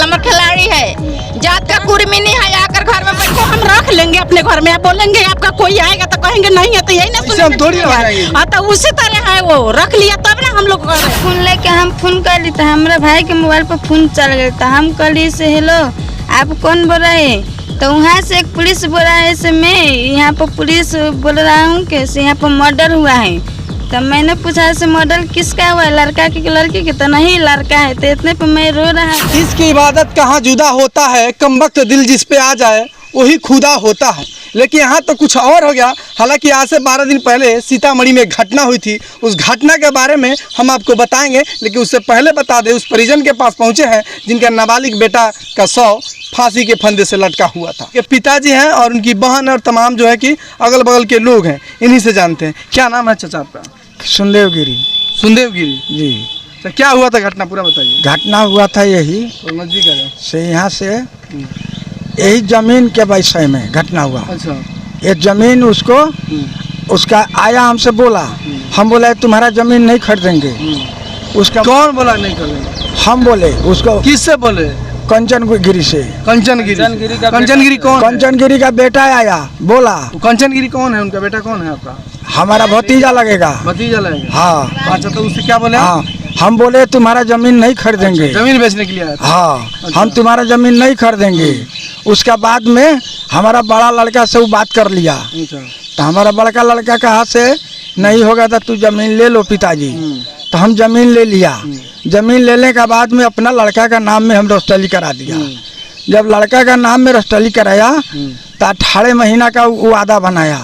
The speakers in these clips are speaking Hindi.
हमारे खिलाड़ी है, जात का कुर्मी नहीं है, आकर घर में बैठो हम रख लेंगे अपने घर में। आप बोलेंगे आपका कोई आएगा तो कहेंगे नहीं है, तो यही ना सुनेंगे। तो उसी तरह है, वो रख लिया तब ना हम लोग फोन लेके हम फोन कर ली, हमारा भाई के मोबाइल पर फोन चल गया था। हम कल से हेलो आप कौन बोल रहे हैं, तो वहाँ से एक पुलिस बोल रहा है से मैं यहाँ पर पुलिस बोल रहा हूँ कि यहाँ पर मर्डर हुआ है। तब मैंने पूछा से मर्डर किसका हुआ है, लड़का की लड़की की, तो नहीं लड़का है। तो इतने पे मैं रो रहा। इसकी इबादत कहाँ जुदा होता है, कमबख्त दिल जिस पे आ जाए वही खुदा होता है। लेकिन यहाँ तो कुछ और हो गया। हालांकि आज से 12 दिन पहले सीतामढ़ी में घटना हुई थी, उस घटना के बारे में हम आपको बताएंगे। लेकिन उससे पहले बता दें, उस परिजन के पास पहुँचे हैं जिनका नाबालिग बेटा का शव फांसी के फंदे से लटका हुआ था। ये पिताजी हैं और उनकी बहन और तमाम जो है कि अगल बगल के लोग हैं, इन्हीं से जानते हैं। क्या नाम है चाचा आपका? सुनदेव गिरी। सुनदेव गिरी जी। तो क्या हुआ था, घटना पूरा बताइए। घटना हुआ था यही से यहाँ से यही जमीन के विषय में घटना हुआ। अच्छा। ये जमीन उसको उसका आया हमसे बोला, हम बोला तुम्हारा जमीन नहीं खरीदेंगे। उसका कौन बोला नहीं खरीदेंगे? हम बोले उसको। किससे बोले? कंचन गिरी से। कंचन गिरी कौन? कंचन गिरी का बेटा आया बोला। कंचन गिरी कौन है? उनका बेटा कौन है आपका? हमारा भतीजा लगेगा। भतीजा लगेगा? हाँ। अच्छा, तो उससे क्या बोले? हाँ, हम बोले तुम्हारा जमीन नहीं खरीदेंगे। अच्छा, जमीन बेचने के लिए आया था? हाँ। अच्छा। हम तुम्हारा जमीन नहीं खरीदेंगे। उसका बाद में हमारा बड़ा लड़का से वो बात कर लिया। अच्छा। तो हमारा बड़का लड़का कहा से नहीं होगा तो तू जमीन ले लो पिताजी। तो हम जमीन ले लिया। जमीन लेने के बाद में अपना लड़का का नाम में हम रजिस्ट्री करा दिया। जब लड़का का नाम में रजिस्ट्री कराया तो 18 महीना का वादा बनाया।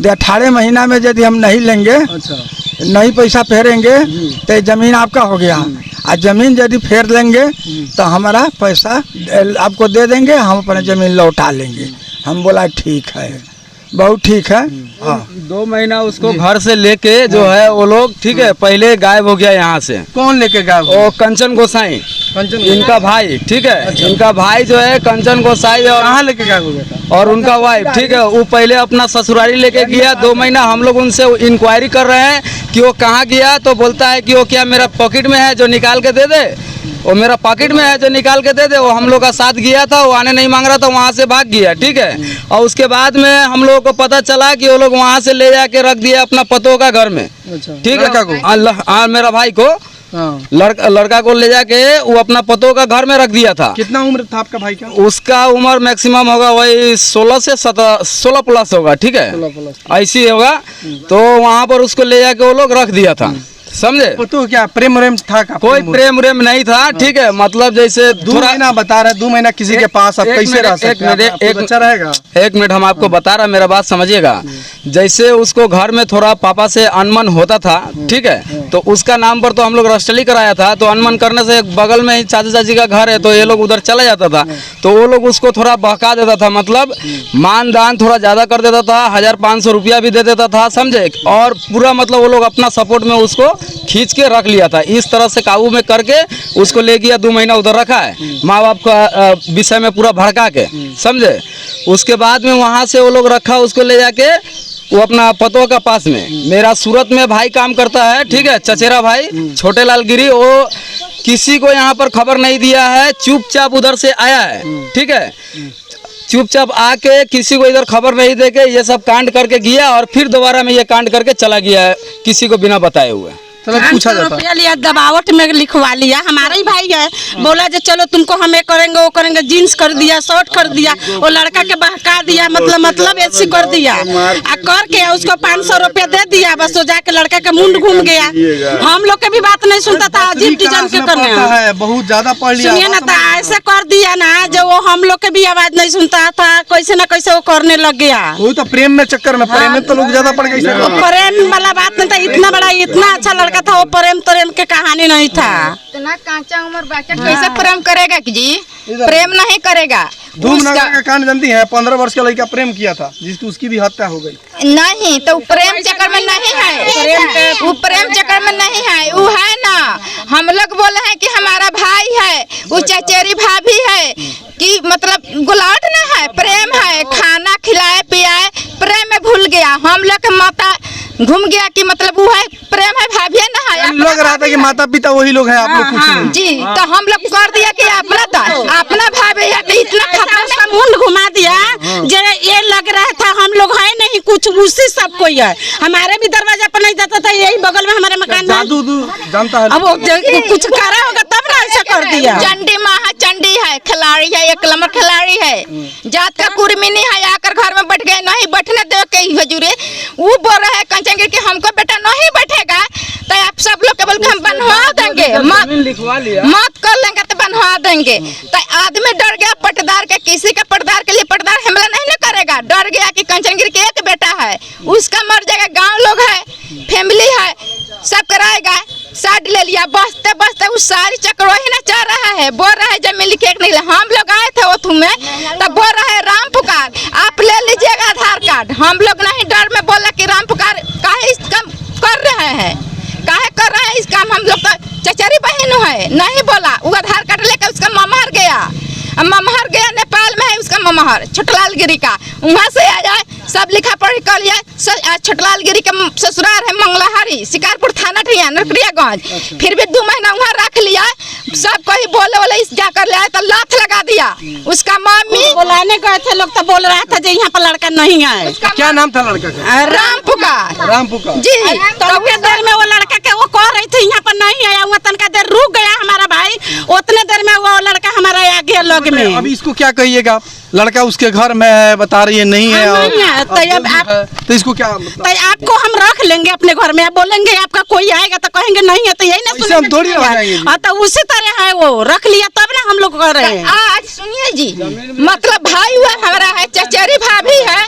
18 महीना में यदि हम नहीं लेंगे, अच्छा, नहीं पैसा फेरेंगे तो जमीन आपका हो गया। और जमीन यदि फेर लेंगे तो हमारा पैसा आपको दे देंगे, हम अपना जमीन लौटा लेंगे। हम बोला ठीक है, बहुत ठीक है। हाँ। 2 महीना उसको घर से लेके जो है वो लोग, ठीक है, पहले गायब हो गया यहाँ से। कौन लेके गायब? वो कंचन गोसाई, इनका भाई, ठीक है। अच्छा। इनका भाई जो है कंचन गोसाई, और कहाँ लेके गायब हो गया था? और उनका वाइफ, ठीक है, वो पहले अपना ससुराली लेके गया। 2 महीना हम लोग उनसे इंक्वायरी कर रहे हैं कि वो कहाँ गया, तो बोलता है कि वो क्या मेरा पॉकेट में है जो निकाल के दे दे, वो मेरा पॉकेट में है जो निकाल के दे दे। वो हम लोग का साथ गया था, वो आने नहीं मांग रहा था, वहाँ से भाग गया, ठीक है। और उसके बाद में हम लोगों को पता चला कि वो लोग वहाँ से ले जाके रख दिया अपना पतों का घर में। अच्छा। ठीक है, मेरा भाई को, लड़का को ले जाके वो अपना पतों का घर में रख दिया था। कितना उम्र था आपका भाई का? उसका उम्र मैक्सिमम होगा वही 16 से 16 प्लस होगा, ठीक है, ऐसी होगा। तो वहाँ पर उसको ले जाके वो लोग रख दिया था, समझे। तो क्या प्रेम व्रेम था? कोई प्रेम व्रेम नहीं था, ठीक है। मतलब जैसे 2 महीना बता रहे, 2 महीना किसी के पास अब कैसे रह सकते हैं? एक बच्चा रहेगा। 1 मिनट हम आपको बता रहा, मेरा बात समझिएगा। जैसे उसको घर में थोड़ा पापा से अनमन होता था, ठीक है, तो उसका नाम पर तो हम लोग रजिस्ट्री कराया था। तो अनमन करने से बगल में ही चाचा चाची का घर है, तो ये लोग उधर चला जाता था। तो वो लोग उसको थोड़ा बहका देता था, मतलब मान दान थोड़ा ज्यादा कर देता था, 1500 रुपया भी दे देता था, समझे। और पूरा मतलब वो लोग अपना सपोर्ट में उसको खींच के रख लिया था। इस तरह से काबू में करके उसको ले गया, 2 महीना उधर रखा है, माँ बाप का विषय में पूरा भड़का के, समझे। उसके बाद में वहाँ से वो लोग रखा उसको ले जाके वो अपना पतों का पास में। मेरा सूरत में भाई काम करता है, ठीक है, चचेरा भाई छोटे लाल गिरी, वो किसी को यहाँ पर खबर नहीं दिया है, चुपचाप उधर से आया है, ठीक है। चुपचाप आके किसी को इधर खबर नहीं देके ये सब कांड करके गया, और फिर दोबारा में ये कांड करके चला गया है, किसी को बिना बताए हुए। पूछा जाता रुपया लिया, दबावट में लिखवा लिया। हमारा ही भाई है, बोला जो चलो तुमको हमें करेंगे, वो करेंगे। जीन्स कर दिया, शर्ट कर दिया, वो लड़का के बहका दिया, मतलब ऐसी कर दिया। करके उसको 500 रुपया दे दिया, बस वो जाके लड़का का मुंड घूम गया। हम लोग के भी बात नहीं सुनता था, अजीब डिजाइन के करने है, बहुत ज्यादा पढ़ लिया। सुनिए ना, तो ऐसे कर दिया ना जो वो हम लोग के भी आवाज नहीं सुनता था, कैसे ना कैसे वो करने लग गया। वो तो प्रेम में चक्कर में, प्रेम में तो लोग ज्यादा पड़ गए। प्रेम वाला बात नहीं था, इतना बड़ा इतना अच्छा लड़का था, वो प्रेम के कहानी नहीं था। इतना कांचा उम्र बच्चा कैसे प्रेम करेगा कि जी? प्रेम नहीं करेगा। धूमनगर का कांड जानती है? 15 वर्ष का लड़का प्रेम किया था, जिसकी उसकी भी हत्या हो गई। नहीं तो प्रेम चक्कर में नहीं है, वो प्रेम चक्कर में नहीं है, वो है ना। हम लोग बोले हैं कि हमारा भाई है, वो चचेरी भाभी है, कि मतलब गुलाट ना है, प्रेम है, खाना खिलाए पियाए, प्रेम में भूल गया। हम लोग के माता घूम गया कि मतलब वो है प्रेम है भाभी है ना है लग रहा था कि माता पिता वही लोग हैं, आप लोग कुछ नहीं। जी तो हम लोग कर दिया कि अपना भाभी है तो इतना खतरा उसका मुंड घुमा दिया जे ये लग रहा था हम लोग है नहीं कुछ, उसी सब कोई है। हमारे भी दरवाजा पर नहीं जाता था, यही बगल में हमारे मकान में। जादू जानता है। अब वो कुछ करा होगा तब ना ऐसा कर दिया। चंडी माँ है, चंडी है, खिलाड़ी है, एक नंबर खिलाड़ी है, जात का कुर्मिनी है, आकर घर में बैठ गए, नहीं बैठने दे के हजूरे वो बोल रहा है कंचन गिर के हमको बेटा नहीं बैठेगा तो आप सब लोग के बोल के हम बनवा देंगे, मत कर लेंगे तो बनवा देंगे। तो आदमी डर गया पटदार के, किसी का पटदार के लिए पटदार हमला नहीं ना करेगा, डर गया कि कंचन गिर के एक बेटा है उसका मर जाएगा, गाँव लोग है, फैमिली है, सब कराएगा, साइड ले लिया, बसते बसते उस सारी चक्कर वही ना चाह रहा है, बोल रहा है जमीन लिखे नहीं। हम लोग आए थे ओथू में तब बोल रहा है राम पुकार आप ले लीजिएगा आधार कार्ड। हम लोग नहीं डर में बोला कि राम पुकार काहे इस काम कर रहे हैं, काहे कर रहे हैं इस काम, हम लोग तो चचेरी बहन है, नहीं बोला। वो आधार कार्ड लेकर उसका ममहर गया नेपाल में है उसका ममहर छोटलाल गिरी का, वहाँ से आ जाए सब लिखा पढ़ी कर लिया। छोटलाल गिरी का ससुराल है मंगलाहारी, शिकारपुर थाना ठिया नरकड़ियागंज। फिर भी 2 महीना वहाँ रख लिया, सब कहीं बोले इस जा कर ले आए तो लात लगा दिया। उसका मम्मी बुलाने गए थे लोग तो बोल रहा था यहाँ पर लड़का नहीं है। क्या नाम था लड़का का? राम पुकार जी। तो उतने देर में वो लड़का के वो कह रही थी यहाँ पर नहीं आया, वो तनका देर रुक गया हमारा भाई, उतने देर में वो लड़का हमारा आ गया लग में। अभी इसको क्या कहिएगा आप? लड़का उसके घर में है, बता रही है नहीं है, नहीं है, तो इसको क्या तो आपको हम रख लेंगे अपने घर में, बोलेंगे आपका कोई आएगा तो कहेंगे नहीं है, तो यही ना इससे हम थोड़ी रह जाएंगे। हाँ तो उसी तरह है, वो रख लिया तब ना हम लोग कर रहे हैं। आज सुनिए जी, मतलब भाई हुआ हमारा है, चचेरी भाभी है,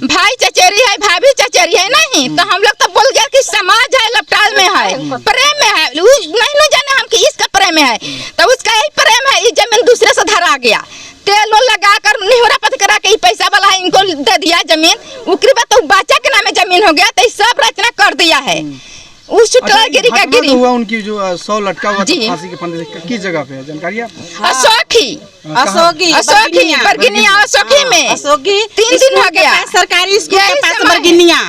भाई चचेरी है, भाभी चचेरी है, नहीं तो हम लोग तो बोल गया कि समाज है लपटाल में है, प्रेम में है, नहीं न जाने हम कि इसका प्रेम है, तो उसका यही प्रेम है, इस जमीन दूसरे से धरा गया, तेल लगा कर निहोरा पत करा के पैसा वाला है इनको दे दिया जमीन, उकरी बात तो बच्चा के नाम में जमीन हो गया, तो सब रचना कर दिया है। उस छोटलाल गिरी का गिरी हुआ उनकी जो 100 लटका हुआ था फांसी के फंदे से, किस जगह पे है जानकारी है? अशोकी बरगिनिया अशोकी में 3 दिन हो गया, सरकारी स्कूल के पास बरगिनिया।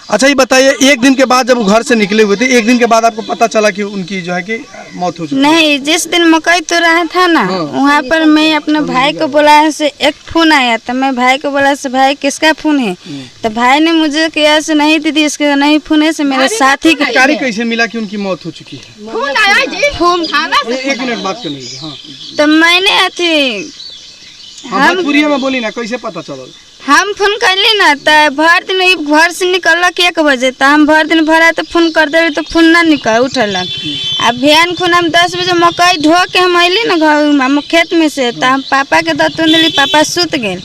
अच्छा ये बताइए, एक दिन के बाद जब वो घर से निकले हुए थे, एक दिन के बाद आपको पता चला कि उनकी जो है कि मौत हो चुकी? नहीं, जिस दिन मकई तो रहा था ना, वहाँ पर मैं अपने भाई को बोला से एक फोन आया, तो मैं भाई को बोला से भाई किसका फोन है, तो भाई ने मुझे किया से नहीं दीदी इसके नहीं फोन है, से मेरे साथी का। जानकारी कैसे मिला कि उनकी मौत हो चुकी है? फोन आया जी, फोन थाना से। 1 मिनट बात कर लीजिए। हाँ तो मैंने हम पूरी में बोली ना, कैसे पता चला? हम फोन करली ना, तो भर दिन घर से निकलक 1 बजे, तो हम भर दिन भरा तो फोन कर दे तो फोन ना निकल उठलक। अब बिहान खुन हम 10 बजे मकई ढो के हम अली ना घर हम खेत में से, तो हम पापा के दतुन दिली, पापा सुत गए,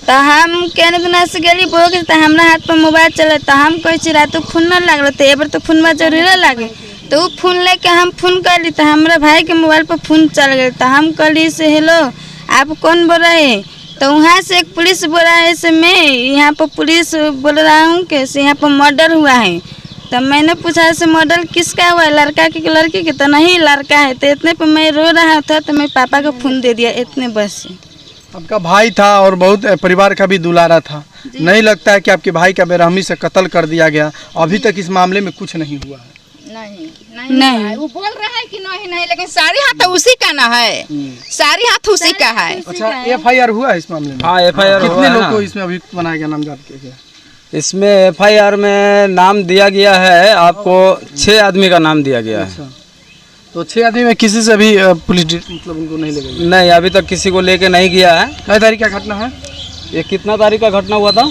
तो हम कहने दुना से गली बोल के, तो हमारा हाथ पर मोबाइल चले, तो हम कहे रात फोन ना लगल, तो एबर तो फोन जरूर लगे, तो वो फोन लेके हम फोन करली, तो हमारा भाई के मोबाइल पर फोन चल गए, तो हम कहली से हेलो आप कौन बोल रहे हैं, तो वहाँ से एक पुलिस बोल रहा है से मैं यहाँ पर पुलिस बोल रहा हूँ कि यहाँ पर मर्डर हुआ है, तो मैंने पूछा से मर्डर किसका हुआ है, लड़का के लड़की के, तो नहीं लड़का है, तो इतने पर मैं रो रहा था, तो मैं पापा को फोन दे दिया, इतने बस। आपका भाई था और बहुत परिवार का भी दुलारा था, नहीं लगता है कि आपके भाई का बेरहमी से कत्ल कर दिया गया? अभी तक इस मामले में कुछ नहीं हुआ है? नहीं, वो बोल रहा है कि नहीं, लेकिन सारी हाथ तो उसी का ना है, सारी हाथ उसी का है। अच्छा FIR हुआ है इस मामले में? हाँ FIR कितने लोग को इसमें अभी बनाया गया, नामजद किया गया? इसमें FIR में नाम दिया गया है आपको 6 आदमी का नाम दिया गया है। तो 6 आदमी में किसी से भी पुलिस मतलब उनको नहीं लेगा? नहीं, अभी तक किसी को लेके नहीं गया है। कई तारीख का घटना है ये? कितना तारीख का घटना हुआ था?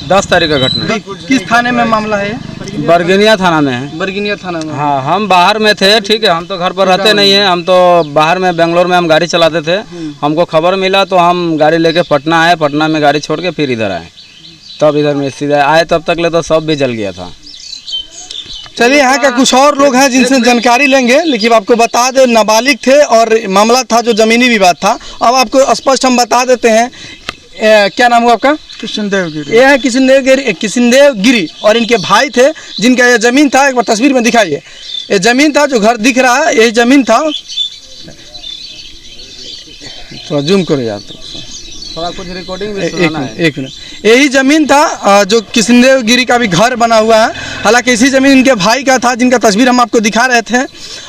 10 तारीख का घटना। किस थाने में मामला है? बरगिनिया थाना में है। बरगिनिया थाना में? हाँ, हम बाहर में थे, ठीक है, हम तो घर पर रहते नहीं है, हम तो बाहर में बेंगलोर में हम गाड़ी चलाते थे, हमको खबर मिला तो हम गाड़ी लेके पटना आए, पटना में गाड़ी छोड़ के फिर इधर आए, तब इधर में सीधा आए, तब तक ले तो सब भी जल गया था। चलिए यहाँ का कुछ और लोग हैं जिनसे जानकारी लेंगे, लेकिन आपको बता दें नाबालिग थे और मामला था जो जमीनी विवाद था। अब आपको स्पष्ट हम बता देते हैं, क्या नाम हुआ आपका? किशनदेव गिरी। ये है किशनदेव गिरी और इनके भाई थे जिनका यह जमीन था। एक बार तस्वीर में दिखाइए, ये जमीन था जो घर दिख रहा है, यही जमीन था। थोड़ा जूम करो यार, थोड़ा कुछ रिकॉर्डिंग भी एक मिनट। यही जमीन था जो किशनदेव गिरी का भी घर बना हुआ है हालांकि इसी ज़मीन इनके भाई का था, जिनका तस्वीर हम आपको दिखा रहे थे,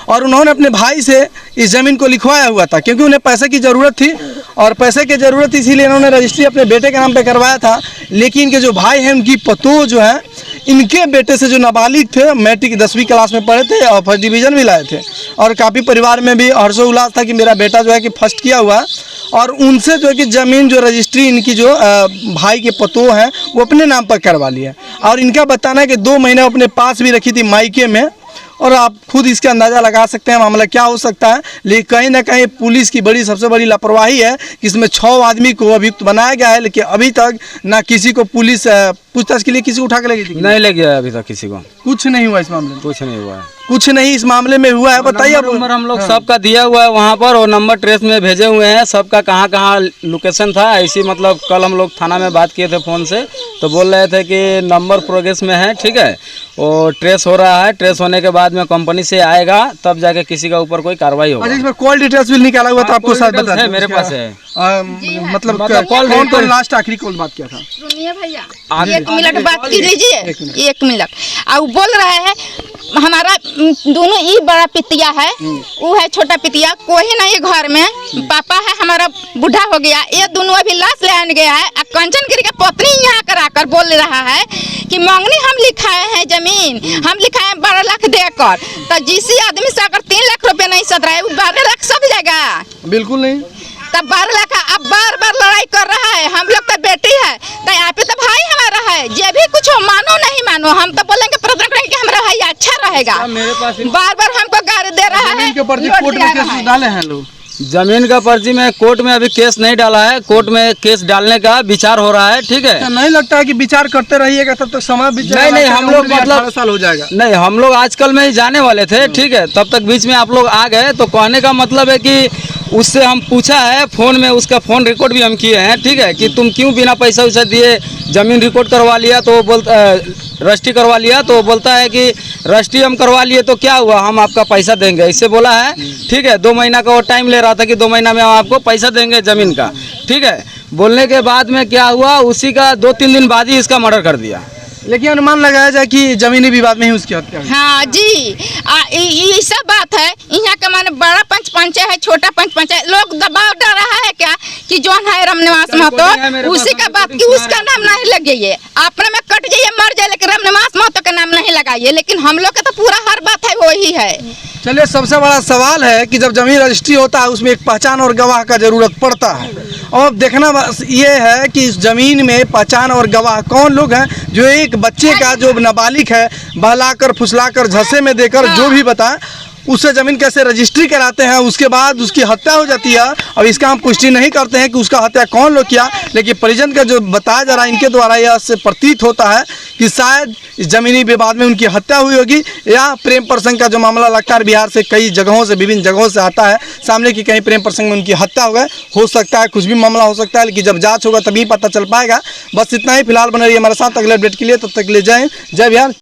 और उन्होंने अपने भाई से इस ज़मीन को लिखवाया हुआ था क्योंकि उन्हें पैसे की ज़रूरत थी, और पैसे की ज़रूरत इसीलिए इन्होंने रजिस्ट्री अपने बेटे के नाम पे करवाया था। लेकिन इनके जो भाई हैं उनकी पतोह जो है इनके बेटे से जो नाबालिग थे, मैट्रिक 10वीं क्लास में पढ़े थे और फर्स्ट डिवीज़न भी लाए थे, और काफ़ी परिवार में भी हर्षोल्लास था कि मेरा बेटा जो है कि फर्स्ट किया हुआ है, और उनसे जो है कि ज़मीन जो रजिस्ट्री इनकी जो भाई के पतोह हैं वो अपने नाम पर करवा लिया। और इनका बताना है कि 2 महीने अपने पास भी रखी थी मायके में, और आप खुद इसका अंदाज़ा लगा सकते हैं मामला क्या हो सकता है। लेकिन कहीं ना कहीं पुलिस की सबसे बड़ी लापरवाही है कि इसमें 6 आदमी को अभियुक्त बनाया गया है, लेकिन अभी तक ना किसी को पुलिस पूछताछ के लिए किसी को उठा के ले गई थी? नहीं ले गया अभी तक किसी को, कुछ नहीं हुआ इस मामले में? कुछ नहीं हुआ है, कुछ नहीं इस मामले में हुआ है। बताइए अब। नंबर हम लोग सबका दिया हुआ है वहाँ पर, और नंबर ट्रेस में भेजे हुए हैं सबका, कहाँ कहाँ लोकेशन था। ऐसी मतलब कल हम लोग थाना में बात किए थे फ़ोन से, तो बोल रहे थे कि नंबर प्रोग्रेस में है, ठीक है, और ट्रेस हो रहा है, ट्रेस होने के बाद में कंपनी से आएगा तब जाके किसी का ऊपर कोई कार्रवाई होगा। अच्छा, इसमें कॉल डिटेल्स भी निकाला हुआ था आपको? सर बता है मेरे पास है। मतलब कौन लास्ट आखिरी कॉल बात किया था? सुनिए भैया, 1 मिनट बात की लीजिए, 1 मिनट। और बोल रहे हैं हमारा दोनों ही बड़ा पितिया है, वो है छोटा पितिया, कोई नहीं घर में, पापा है हमारा बूढ़ा हो गया, ये दोनों अभी लाश ले आने गया है। कंचनगिरी का पत्नी यहाँ कराकर बोल रहा है कि मंगनी हम लिखाए हैं ज़मीन, हम लिखाए हैं 12 लाख देकर, तो जिस आदमी से अगर 3 लाख रुपया नहीं सद रहा है वो 12 लाख सब जाएगा? बिल्कुल नहीं। तब 12 लाख अब बार लड़ाई कर रहा है। हम लोग तो बेटी है, तो यहाँ पे तो भाई हमारा है, जे भी कुछ हो मानो नहीं मानो, हम तो बोलेंगे प्रयत्न करेंगे कि हमारा भाई अच्छा रहेगा। बार हमको गाली दे रहा है। कोर्ट में केस डाले हैं लोग? जमीन का पर्ची में कोर्ट में अभी केस नहीं डाला है, कोर्ट में केस डालने का विचार हो रहा है, ठीक है। नहीं लगता है कि विचार करते रहिएगा तब तक समय बीत जाएगा? नहीं हम लोग मतलब 18 साल हो जाएगा। नहीं, हम लोग आजकल में ही जाने वाले थे, ठीक है, तब तक बीच में आप लोग आ गए। तो कहने का मतलब है कि उससे हम पूछा है फ़ोन में, उसका फ़ोन रिकॉर्ड भी हम किए हैं, ठीक है, कि तुम क्यों बिना पैसा वैसा दिए ज़मीन रिकॉर्ड करवा लिया, तो वो बोलता रजिस्ट्री करवा लिया, तो बोलता है कि रजिस्ट्री हम करवा लिए तो क्या हुआ, हम आपका पैसा देंगे, इससे बोला है, ठीक है। 2 महीना का वो टाइम ले रहा था कि 2 महीना में हम आपको पैसा देंगे ज़मीन का, ठीक है। बोलने के बाद में क्या हुआ, उसी का 2-3 दिन बाद ही इसका मर्डर कर दिया। लेकिन अनुमान लगाया जाए कि जमीनी विवाद में ही उसकी हत्या हुई। हाँ जी, ये सब बात है। यहाँ का माने बड़ा पंच है, छोटा पंच है, लोग दबाव डाल रहा है क्या कि जौन है रामनिवास महतो उसी का बात की उसका नाम नहीं लगाइए, अपने में कट जाइए मर जाए, लेकिन रामनिवास महतो का नाम नहीं लगाइए। लेकिन हम लोग का तो पूरा हर बात है वही है। चलिए, सबसे बड़ा सवाल है कि जब जमीन रजिस्ट्री होता है उसमें एक पहचान और गवाह का जरूरत पड़ता है, और देखना बस ये है कि इस जमीन में पहचान और गवाह कौन लोग हैं। जो एक बच्चे का जो नाबालिग है बहलाकर फुसलाकर झसे में देकर जो भी बताएं, उससे ज़मीन कैसे रजिस्ट्री कराते हैं, उसके बाद उसकी हत्या हो जाती है। अब इसका हम पुष्टि नहीं करते हैं कि उसका हत्या कौन लोग किया, लेकिन परिजन का जो बताया जा रहा है इनके द्वारा यह से प्रतीत होता है कि शायद इस ज़मीनी विवाद में उनकी हत्या हुई होगी, या प्रेम प्रसंग का जो मामला लगातार बिहार से कई जगहों से विभिन्न जगहों से आता है सामने की, कहीं प्रेम प्रसंग में उनकी हत्या हो गए, हो सकता है कुछ भी मामला हो सकता है, लेकिन जब जाँच होगा तभी पता चल पाएगा। बस इतना ही, फिलहाल बने रहिए हमारे साथ अगले अपडेट के लिए, तब तक ले जाएँ। जय बिहार।